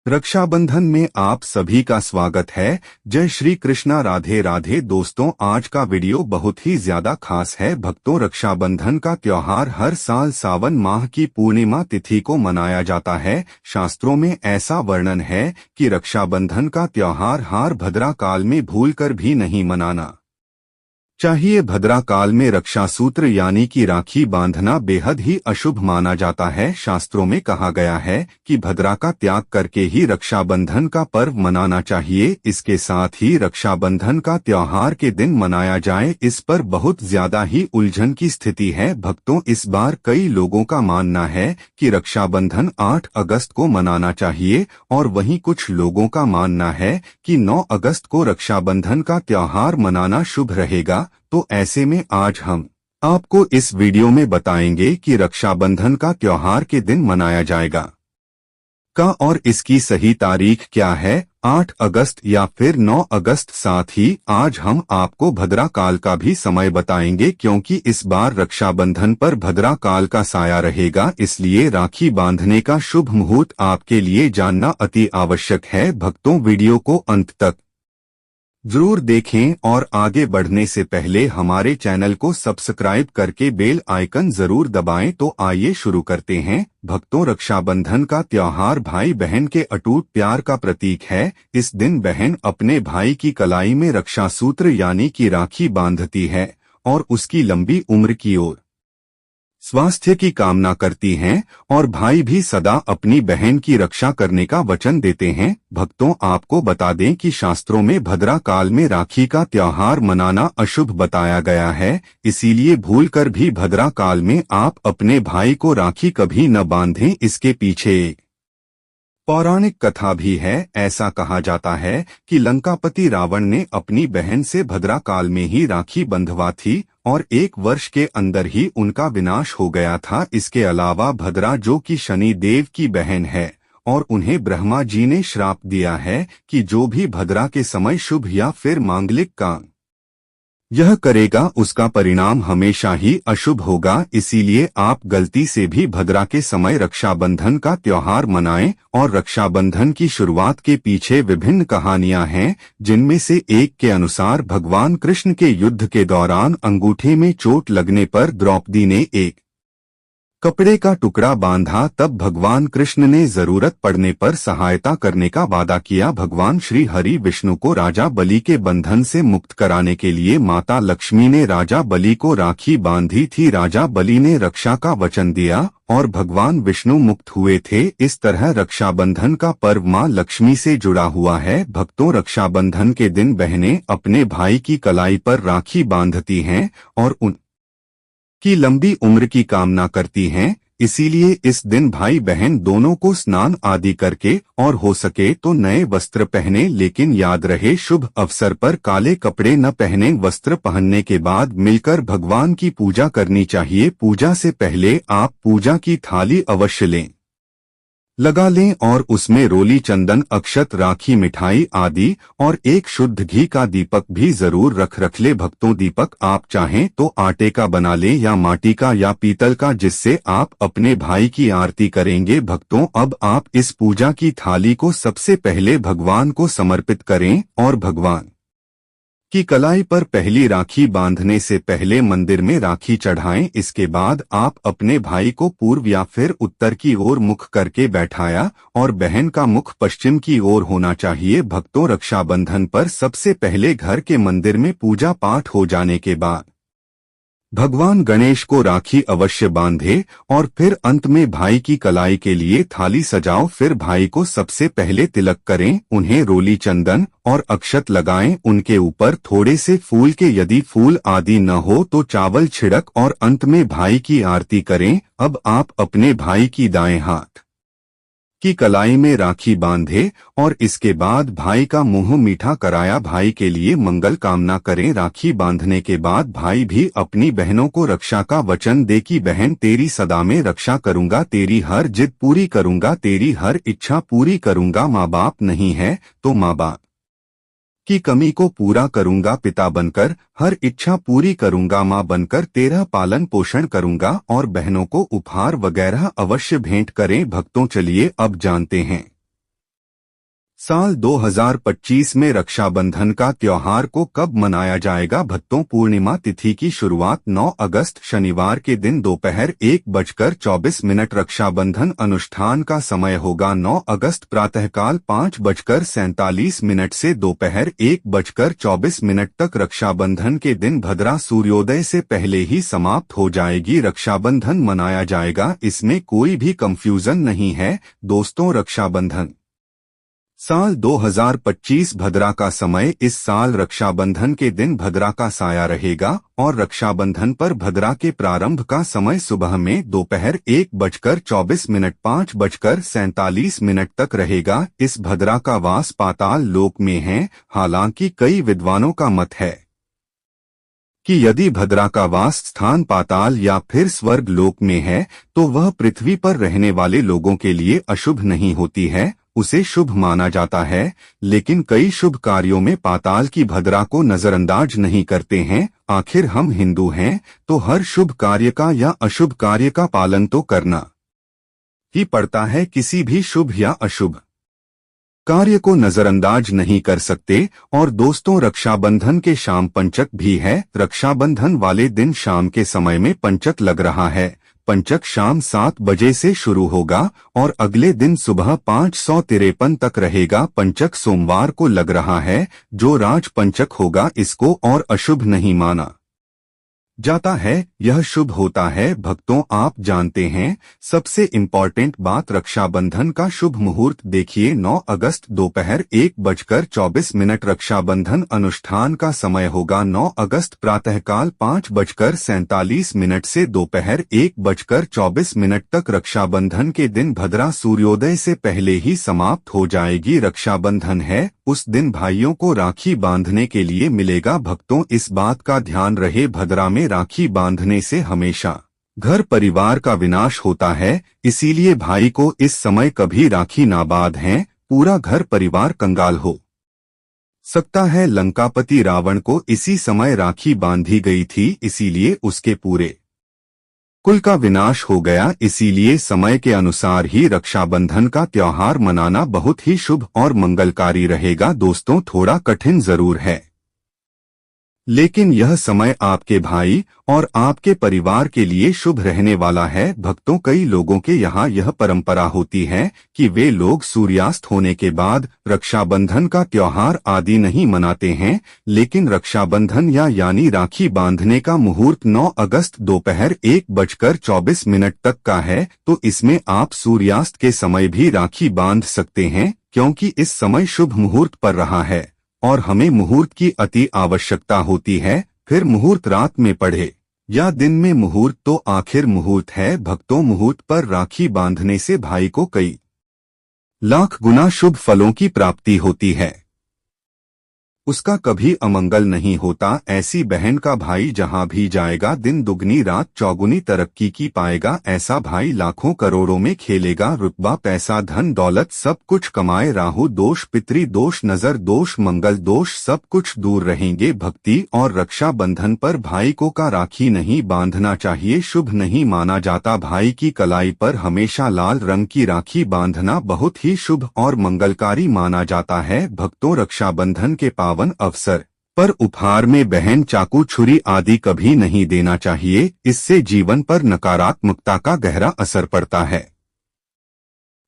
रक्षाबंधन में आप सभी का स्वागत है। जय श्री कृष्णा, राधे राधे। दोस्तों, आज का वीडियो बहुत ही ज्यादा खास है। भक्तों, रक्षाबंधन का त्योहार हर साल सावन माह की पूर्णिमा तिथि को मनाया जाता है। शास्त्रों में ऐसा वर्णन है कि रक्षाबंधन का त्योहार हर भद्रा काल में भूलकर भी नहीं मनाना चाहिए। भद्रा काल में रक्षा सूत्र यानी कि राखी बांधना बेहद ही अशुभ माना जाता है। शास्त्रों में कहा गया है कि भद्रा का त्याग करके ही रक्षाबंधन का पर्व मनाना चाहिए। इसके साथ ही रक्षाबंधन का त्योहार के दिन मनाया जाए, इस पर बहुत ज्यादा ही उलझन की स्थिति है। भक्तों, इस बार कई लोगों का मानना है कि रक्षाबंधन 8 अगस्त को मनाना चाहिए और वहीं कुछ लोगों का मानना है कि 9 अगस्त को रक्षाबंधन का त्योहार मनाना शुभ रहेगा। तो ऐसे में आज हम आपको इस वीडियो में बताएंगे कि रक्षाबंधन का त्योहार के दिन मनाया जाएगा का और इसकी सही तारीख क्या है, 8 अगस्त या फिर 9 अगस्त। साथ ही आज हम आपको भद्रा काल का भी समय बताएंगे, क्योंकि इस बार रक्षाबंधन पर भद्रा काल का साया रहेगा। इसलिए राखी बांधने का शुभ मुहूर्त आपके लिए जानना अति आवश्यक है। भक्तों, वीडियो को अंत तक जरूर देखें और आगे बढ़ने से पहले हमारे चैनल को सब्सक्राइब करके बेल आइकन जरूर दबाएं। तो आइए शुरू करते हैं। भक्तों, रक्षाबंधन का त्योहार भाई बहन के अटूट प्यार का प्रतीक है। इस दिन बहन अपने भाई की कलाई में रक्षा सूत्र यानी कि राखी बांधती है और उसकी लंबी उम्र की ओर स्वास्थ्य की कामना करती हैं और भाई भी सदा अपनी बहन की रक्षा करने का वचन देते हैं। भक्तों, आपको बता दें कि शास्त्रों में भद्रा काल में राखी का त्योहार मनाना अशुभ बताया गया है। इसीलिए भूलकर भी भद्रा काल में आप अपने भाई को राखी कभी न बांधें। इसके पीछे एक पौराणिक कथा भी है। ऐसा कहा जाता है कि लंकापति रावण ने अपनी बहन से भद्रा काल में ही राखी बंधवा थी और 1 वर्ष के अंदर ही उनका विनाश हो गया था। इसके अलावा भद्रा, जो कि शनि देव की बहन है, और उन्हें ब्रह्मा जी ने श्राप दिया है कि जो भी भद्रा के समय शुभ या फिर मांगलिक काम यह करेगा उसका परिणाम हमेशा ही अशुभ होगा। इसीलिए आप गलती से भी भद्रा के समय रक्षाबंधन का त्योहार मनाएं। और रक्षाबंधन की शुरुआत के पीछे विभिन्न कहानियां हैं, जिनमें से एक के अनुसार भगवान कृष्ण के युद्ध के दौरान अंगूठे में चोट लगने पर द्रौपदी ने एक कपड़े का टुकड़ा बांधा। तब भगवान कृष्ण ने जरूरत पड़ने पर सहायता करने का वादा किया। भगवान श्री हरि विष्णु को राजा बलि के बंधन से मुक्त कराने के लिए माता लक्ष्मी ने राजा बलि को राखी बांधी थी। राजा बलि ने रक्षा का वचन दिया और भगवान विष्णु मुक्त हुए थे। इस तरह रक्षाबंधन का पर्व मां लक्ष्मी से जुड़ा हुआ है। भक्तों, रक्षाबंधन के दिन बहनें अपने भाई की कलाई पर राखी बांधती हैं और उन की लंबी उम्र की कामना करती हैं। इसीलिए इस दिन भाई बहन दोनों को स्नान आदि करके और हो सके तो नए वस्त्र पहने, लेकिन याद रहे शुभ अवसर पर काले कपड़े न पहने। वस्त्र पहनने के बाद मिलकर भगवान की पूजा करनी चाहिए। पूजा से पहले आप पूजा की थाली अवश्य लगा लें और उसमें रोली, चंदन, अक्षत, राखी, मिठाई आदि और एक शुद्ध घी का दीपक भी जरूर रख ले। भक्तों, दीपक आप चाहें तो आटे का बना लें या माटी का या पीतल का, जिससे आप अपने भाई की आरती करेंगे। भक्तों, अब आप इस पूजा की थाली को सबसे पहले भगवान को समर्पित करें और भगवान की कलाई पर पहली राखी बांधने से पहले मंदिर में राखी चढ़ाएं। इसके बाद आप अपने भाई को पूर्व या फिर उत्तर की ओर मुख करके बैठाया और बहन का मुख पश्चिम की ओर होना चाहिए। भक्तों, रक्षाबंधन पर सबसे पहले घर के मंदिर में पूजा पाठ हो जाने के बाद भगवान गणेश को राखी अवश्य बांधे और फिर अंत में भाई की कलाई के लिए थाली सजाओ। फिर भाई को सबसे पहले तिलक करें, उन्हें रोली, चंदन और अक्षत लगाएं। उनके ऊपर थोड़े से फूल के, यदि फूल आदि न हो तो चावल छिड़क और अंत में भाई की आरती करें। अब आप अपने भाई की दाएं हाथ की कलाई में राखी बांधे और इसके बाद भाई का मुंह मीठा कराया भाई के लिए मंगल कामना करें। राखी बांधने के बाद भाई भी अपनी बहनों को रक्षा का वचन दे कि बहन, तेरी सदा में रक्षा करूंगा, तेरी हर जिद पूरी करूंगा, तेरी हर इच्छा पूरी करूंगा। माँ बाप नहीं है तो माँ बाप की कमी को पूरा करूंगा, पिता बनकर हर इच्छा पूरी करूंगा, माँ बनकर तेरा पालन पोषण करूंगा। और बहनों को उपहार वगैरह अवश्य भेंट करें। भक्तों, चलिए अब जानते हैं साल 2025 में रक्षाबंधन का त्योहार को कब मनाया जाएगा भक्तों? पूर्णिमा तिथि की शुरुआत 9 अगस्त शनिवार के दिन दोपहर 1:24 रक्षाबंधन अनुष्ठान का समय होगा 9 अगस्त प्रातःकाल 5:47 से दोपहर 1:24 तक। रक्षाबंधन के दिन भद्रा सूर्योदय से पहले ही समाप्त हो जाएगी। रक्षाबंधन मनाया जाएगा, इसमें कोई भी कंफ्यूजन नहीं है दोस्तों। रक्षाबंधन साल 2025 भद्रा का समय। इस साल रक्षाबंधन के दिन भद्रा का साया रहेगा और रक्षाबंधन पर भद्रा के प्रारंभ का समय सुबह में दोपहर 1:24 5:47 तक रहेगा। इस भद्रा का वास पाताल लोक में है। हालांकि कई विद्वानों का मत है कि यदि भद्रा का वास स्थान पाताल या फिर स्वर्ग लोक में है तो वह पृथ्वी पर रहने वाले लोगों के लिए अशुभ नहीं होती है, उसे शुभ माना जाता है। लेकिन कई शुभ कार्यों में पाताल की भद्रा को नजरअंदाज नहीं करते हैं। आखिर हम हिंदू हैं तो हर शुभ कार्य का या अशुभ कार्य का पालन तो करना ही पड़ता है। किसी भी शुभ या अशुभ कार्य को नजरअंदाज नहीं कर सकते। और दोस्तों, रक्षाबंधन के शाम पंचक भी है। रक्षाबंधन वाले दिन शाम के समय में पंचक लग रहा है। पंचक शाम 7 बजे से शुरू होगा और अगले दिन सुबह 5:53 तक रहेगा। पंचक सोमवार को लग रहा है, जो राज पंचक होगा इसको और अशुभ नहीं माना जाता है, यह शुभ होता है। भक्तों, आप जानते हैं सबसे इम्पोर्टेंट बात, रक्षाबंधन का शुभ मुहूर्त देखिए 9 अगस्त दोपहर 1:24 रक्षाबंधन अनुष्ठान का समय होगा 9 अगस्त प्रातःकाल 5:47 से दोपहर 1:24 तक। रक्षाबंधन के दिन भद्रा सूर्योदय से पहले ही समाप्त हो जाएगी। रक्षाबंधन है, उस दिन भाइयों को राखी बांधने के लिए मिलेगा। भक्तों, इस बात का ध्यान रहे, भद्रा में राखी बांधने से हमेशा घर परिवार का विनाश होता है। इसीलिए भाई को इस समय कभी राखी ना बांधें, पूरा घर परिवार कंगाल हो सकता है। लंकापति रावण को इसी समय राखी बांधी गई थी, इसीलिए उसके पूरे कुल का विनाश हो गया। इसीलिए समय के अनुसार ही रक्षाबंधन का त्योहार मनाना बहुत ही शुभ और मंगलकारी रहेगा। दोस्तों, थोड़ा कठिन जरूर है, लेकिन यह समय आपके भाई और आपके परिवार के लिए शुभ रहने वाला है। भक्तों, कई लोगों के यहाँ यह परंपरा होती है कि वे लोग सूर्यास्त होने के बाद रक्षाबंधन का त्योहार आदि नहीं मनाते हैं, लेकिन रक्षाबंधन यानी राखी बांधने का मुहूर्त 9 अगस्त दोपहर 1:24 तक का है, तो इसमें आप सूर्यास्त के समय भी राखी बांध सकते हैं, क्योंकि इस समय शुभ मुहूर्त पर रहा है और हमें मुहूर्त की अति आवश्यकता होती है। फिर मुहूर्त रात में पड़े या दिन में मुहूर्त तो आखिर मुहूर्त है। भक्तों, मुहूर्त पर राखी बांधने से भाई को कई लाख गुना शुभ फलों की प्राप्ति होती है, उसका कभी अमंगल नहीं होता। ऐसी बहन का भाई जहां भी जाएगा दिन दुगनी रात चौगुनी तरक्की की पाएगा। ऐसा भाई लाखों करोड़ों में खेलेगा, रुतबा पैसा धन दौलत सब कुछ कमाए। राहु दोष, पितृ दोष, नजर दोष, मंगल दोष सब कुछ दूर रहेंगे। भक्ति और रक्षाबंधन पर भाई को का राखी नहीं बांधना चाहिए, शुभ नहीं माना जाता। भाई की कलाई पर हमेशा लाल रंग की राखी बांधना बहुत ही शुभ और मंगलकारी माना जाता है। भक्तों, रक्षाबंधन के पावन अवसर पर उपहार में बहन चाकू छुरी आदि कभी नहीं देना चाहिए, इससे जीवन पर नकारात्मकता का गहरा असर पड़ता है।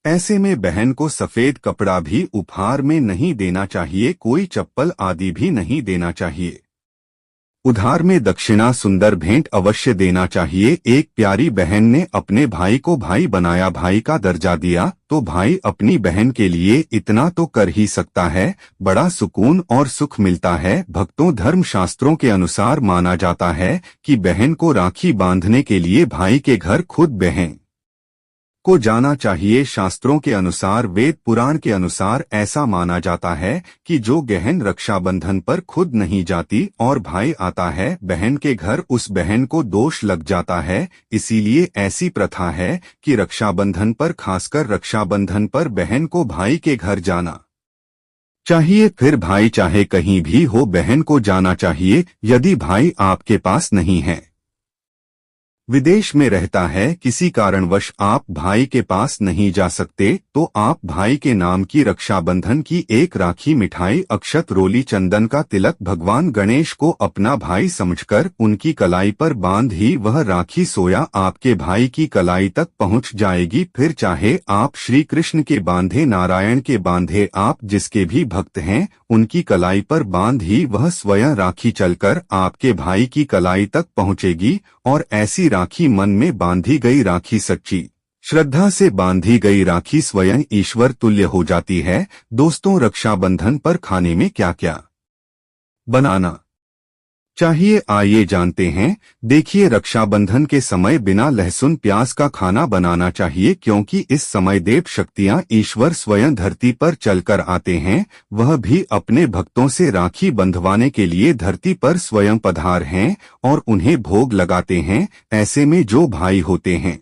ऐसे में बहन को सफेद कपड़ा भी उपहार में नहीं देना चाहिए, कोई चप्पल आदि भी नहीं देना चाहिए। उधार में दक्षिणा सुंदर भेंट अवश्य देना चाहिए। एक प्यारी बहन ने अपने भाई को भाई बनाया, भाई का दर्जा दिया, तो भाई अपनी बहन के लिए इतना तो कर ही सकता है, बड़ा सुकून और सुख मिलता है। भक्तों, धर्मशास्त्रों के अनुसार माना जाता है कि बहन को राखी बांधने के लिए भाई के घर खुद बहन को जाना चाहिए। शास्त्रों के अनुसार, वेद पुराण के अनुसार ऐसा माना जाता है कि जो बहन रक्षाबंधन पर खुद नहीं जाती और भाई आता है बहन के घर, उस बहन को दोष लग जाता है। इसीलिए ऐसी प्रथा है कि रक्षाबंधन पर, खासकर रक्षाबंधन पर बहन को भाई के घर जाना चाहिए। फिर भाई चाहे कहीं भी हो, बहन को जाना चाहिए। यदि भाई आपके पास नहीं है विदेश में रहता है, किसी कारणवश आप भाई के पास नहीं जा सकते, तो आप भाई के नाम की रक्षाबंधन की एक राखी, मिठाई, अक्षत, रोली, चंदन का तिलक भगवान गणेश को अपना भाई समझकर उनकी कलाई पर बांध ही वह राखी सोया आपके भाई की कलाई तक पहुंच जाएगी। फिर चाहे आप श्री कृष्ण के बांधे, नारायण के बांधे, आप जिसके भी भक्त हैं उनकी कलाई पर बांध ही वह स्वयं राखी चलकर आपके भाई की कलाई तक पहुंचेगी। और ऐसी राखी, मन में बांधी गई राखी, सच्ची श्रद्धा से बांधी गई राखी स्वयं ईश्वर तुल्य हो जाती है। दोस्तों, रक्षाबंधन पर खाने में क्या क्या बनाना चाहिए, आइए जानते हैं। देखिए, रक्षाबंधन के समय बिना लहसुन प्याज का खाना बनाना चाहिए, क्योंकि इस समय देव शक्तियां ईश्वर स्वयं धरती पर चलकर आते हैं। वह भी अपने भक्तों से राखी बंधवाने के लिए धरती पर स्वयं पधार हैं और उन्हें भोग लगाते हैं। ऐसे में जो भाई होते हैं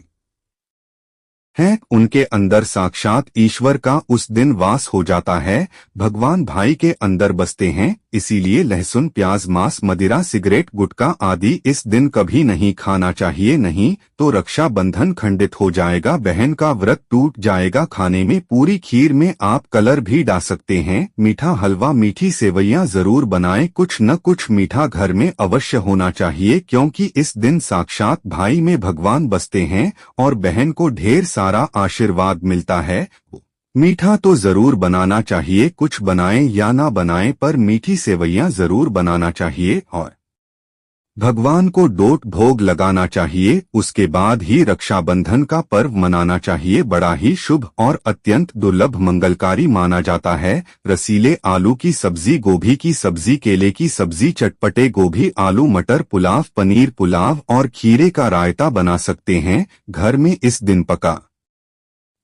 उनके अंदर साक्षात ईश्वर का उस दिन वास हो जाता है। भगवान भाई के अंदर बसते हैं, इसीलिए लहसुन, प्याज, मांस, मदिरा, सिगरेट, गुटखा आदि इस दिन कभी नहीं खाना चाहिए। नहीं तो रक्षाबंधन खंडित हो जाएगा, बहन का व्रत टूट जाएगा। खाने में पूरी खीर में आप कलर भी डाल सकते हैं। मीठा हलवा, मीठी सेवइयां जरूर बनाएं। कुछ न कुछ मीठा घर में अवश्य होना चाहिए, क्योंकि इस दिन साक्षात भाई में भगवान बसते हैं और बहन को ढेर सारा आशीर्वाद मिलता है। मीठा तो जरूर बनाना चाहिए, कुछ बनाएं या ना बनाएं, पर मीठी सेवइयां जरूर बनाना चाहिए और भगवान को डोट भोग लगाना चाहिए। उसके बाद ही रक्षाबंधन का पर्व मनाना चाहिए। बड़ा ही शुभ और अत्यंत दुर्लभ मंगलकारी माना जाता है। रसीले आलू की सब्जी, गोभी की सब्जी, केले की सब्जी, चटपटे गोभी, आलू, मटर पुलाव, पनीर पुलाव और खीरे का रायता बना सकते हैं। घर में इस दिन पका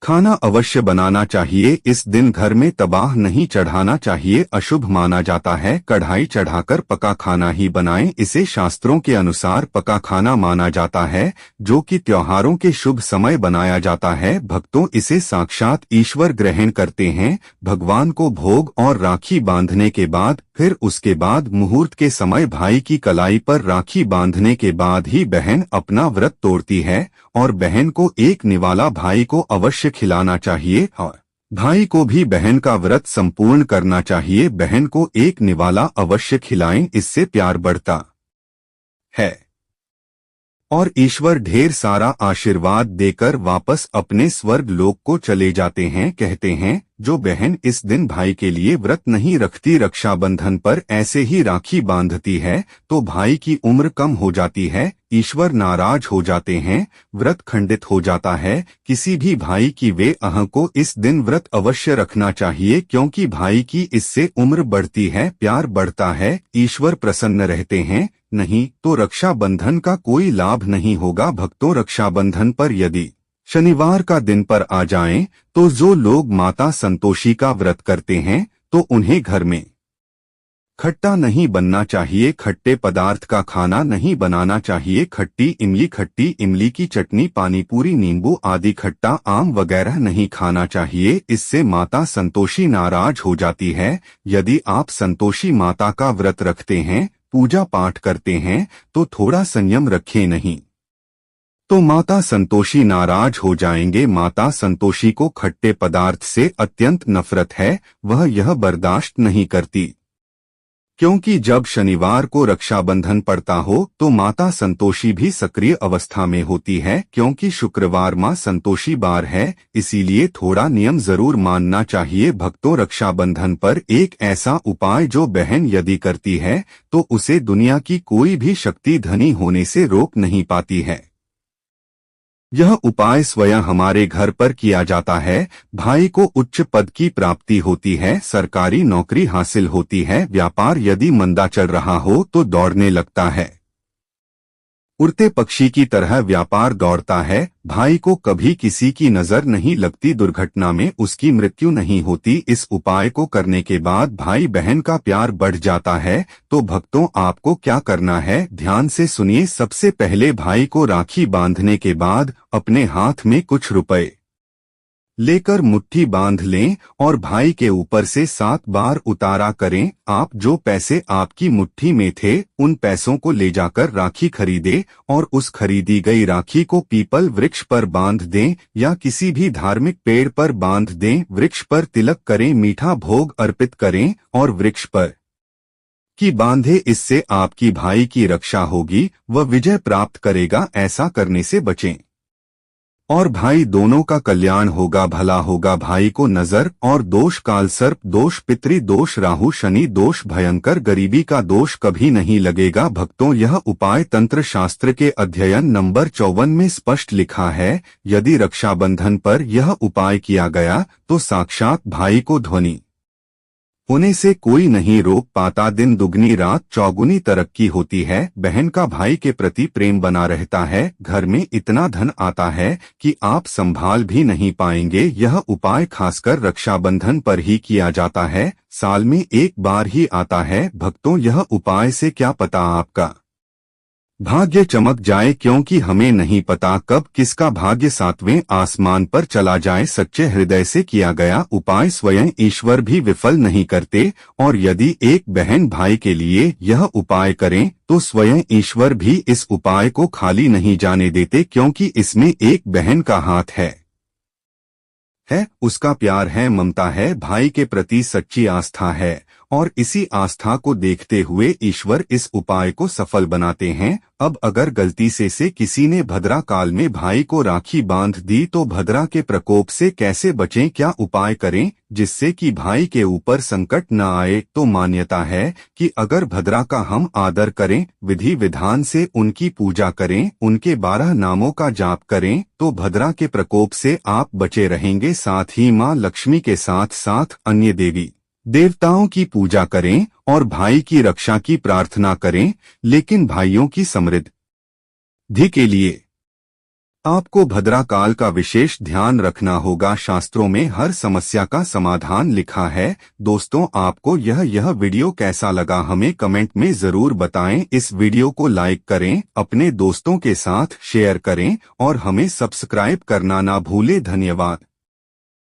खाना अवश्य बनाना चाहिए। इस दिन घर में तबाह नहीं चढ़ाना चाहिए, अशुभ माना जाता है। कढ़ाई चढ़ाकर पका खाना ही बनाएं, इसे शास्त्रों के अनुसार पका खाना माना जाता है, जो कि त्योहारों के शुभ समय बनाया जाता है। भक्तों, इसे साक्षात ईश्वर ग्रहण करते हैं। भगवान को भोग और राखी बांधने के बाद, फिर उसके बाद मुहूर्त के समय भाई की कलाई पर राखी बांधने के बाद ही बहन अपना व्रत तोड़ती है और बहन को एक निवाला भाई को अवश्य खिलाना चाहिए और भाई को भी बहन का व्रत संपूर्ण करना चाहिए। बहन को एक निवाला अवश्य खिलाएं, इससे प्यार बढ़ता है और ईश्वर ढेर सारा आशीर्वाद देकर वापस अपने स्वर्ग लोक को चले जाते हैं। कहते हैं, जो बहन इस दिन भाई के लिए व्रत नहीं रखती, रक्षाबंधन पर ऐसे ही राखी बांधती है, तो भाई की उम्र कम हो जाती है, ईश्वर नाराज हो जाते हैं, व्रत खंडित हो जाता है। किसी भी भाई की वे अह को इस दिन व्रत अवश्य रखना चाहिए, क्योंकि भाई की इससे उम्र बढ़ती है, प्यार बढ़ता है, ईश्वर प्रसन्न रहते हैं। नहीं तो रक्षाबंधन का कोई लाभ नहीं होगा। भक्तों, रक्षाबंधन पर यदि शनिवार का दिन पर आ जाएं, तो जो लोग माता संतोषी का व्रत करते हैं, तो उन्हें घर में खट्टा नहीं बनना चाहिए, खट्टे पदार्थ का खाना नहीं बनाना चाहिए। खट्टी इमली की चटनी, पानी पूरी, नींबू आदि खट्टा आम वगैरह नहीं खाना चाहिए, इससे माता संतोषी नाराज हो जाती है। यदि आप संतोषी माता का व्रत रखते हैं, पूजा पाठ करते हैं, तो थोड़ा संयम रखें, नहीं तो माता संतोषी नाराज हो जाएंगे। माता संतोषी को खट्टे पदार्थ से अत्यंत नफरत है, वह यह बर्दाश्त नहीं करती, क्योंकि जब शनिवार को रक्षाबंधन पड़ता हो तो माता संतोषी भी सक्रिय अवस्था में होती है, क्योंकि शुक्रवार मां संतोषी बार है, इसीलिए थोड़ा नियम जरूर मानना चाहिए। भक्तों, रक्षाबंधन पर एक ऐसा उपाय जो बहन यदि करती है, तो उसे दुनिया की कोई भी शक्ति धनी होने से रोक नहीं पाती है। यह उपाय स्वयं हमारे घर पर किया जाता है। भाई को उच्च पद की प्राप्ति होती है, सरकारी नौकरी हासिल होती है, व्यापार यदि मंदा चल रहा हो तो दौड़ने लगता है, उड़ते पक्षी की तरह व्यापार दौड़ता है। भाई को कभी किसी की नजर नहीं लगती, दुर्घटना में उसकी मृत्यु नहीं होती। इस उपाय को करने के बाद भाई बहन का प्यार बढ़ जाता है। तो भक्तों, आपको क्या करना है, ध्यान से सुनिए। सबसे पहले भाई को राखी बांधने के बाद अपने हाथ में कुछ रुपए लेकर मुट्ठी बांध लें और भाई के ऊपर से 7 बार उतारा करें। आप जो पैसे आपकी मुट्ठी में थे उन पैसों को ले जाकर राखी खरीदे और उस खरीदी गई राखी को पीपल वृक्ष पर बांध दें या किसी भी धार्मिक पेड़ पर बांध दें। वृक्ष पर तिलक करें, मीठा भोग अर्पित करें और वृक्ष पर की बांधे। इससे आपकी भाई की रक्षा होगी, वह विजय प्राप्त करेगा। ऐसा करने से बचें और भाई दोनों का कल्याण होगा, भला होगा। भाई को नजर और दोष, काल सर्प दोष, पितृ दोष, राहु शनि दोष, भयंकर गरीबी का दोष कभी नहीं लगेगा। भक्तों, यह उपाय तंत्र शास्त्र के अध्ययन नंबर 54 में स्पष्ट लिखा है। यदि रक्षाबंधन पर यह उपाय किया गया तो साक्षात भाई को ध्वनि होने से कोई नहीं रोक पाता। दिन दुगनी रात चौगुनी तरक्की होती है। बहन का भाई के प्रति प्रेम बना रहता है। घर में इतना धन आता है कि आप संभाल भी नहीं पाएंगे। यह उपाय खासकर रक्षाबंधन पर ही किया जाता है। साल में एक बार ही आता है। भक्तों, यह उपाय से क्या पता आपका भाग्य चमक जाए, क्योंकि हमें नहीं पता कब किसका भाग्य 7वें आसमान पर चला जाए। सच्चे हृदय से किया गया उपाय स्वयं ईश्वर भी विफल नहीं करते। और यदि एक बहन भाई के लिए यह उपाय करें तो स्वयं ईश्वर भी इस उपाय को खाली नहीं जाने देते, क्योंकि इसमें एक बहन का हाथ है, उसका प्यार है, ममता है, भाई के प्रति सच्ची आस्था है। और इसी आस्था को देखते हुए ईश्वर इस उपाय को सफल बनाते हैं। अब अगर गलती से किसी ने भद्रा काल में भाई को राखी बांध दी तो भद्रा के प्रकोप से कैसे बचें, क्या उपाय करें जिससे कि भाई के ऊपर संकट न आए। तो मान्यता है कि अगर भद्रा का हम आदर करें, विधि विधान से उनकी पूजा करें, उनके 12 नामों का जाप करें तो भद्रा के प्रकोप से आप बचे रहेंगे। साथ ही माँ लक्ष्मी के साथ साथ अन्य देवी देवताओं की पूजा करें और भाई की रक्षा की प्रार्थना करें। लेकिन भाइयों की समृद्धि के लिए आपको भद्रा काल का विशेष ध्यान रखना होगा। शास्त्रों में हर समस्या का समाधान लिखा है। दोस्तों, आपको यह वीडियो कैसा लगा हमें कमेंट में जरूर बताएं। इस वीडियो को लाइक करें, अपने दोस्तों के साथ शेयर करें और हमें सब्सक्राइब करना ना भूलें। धन्यवाद।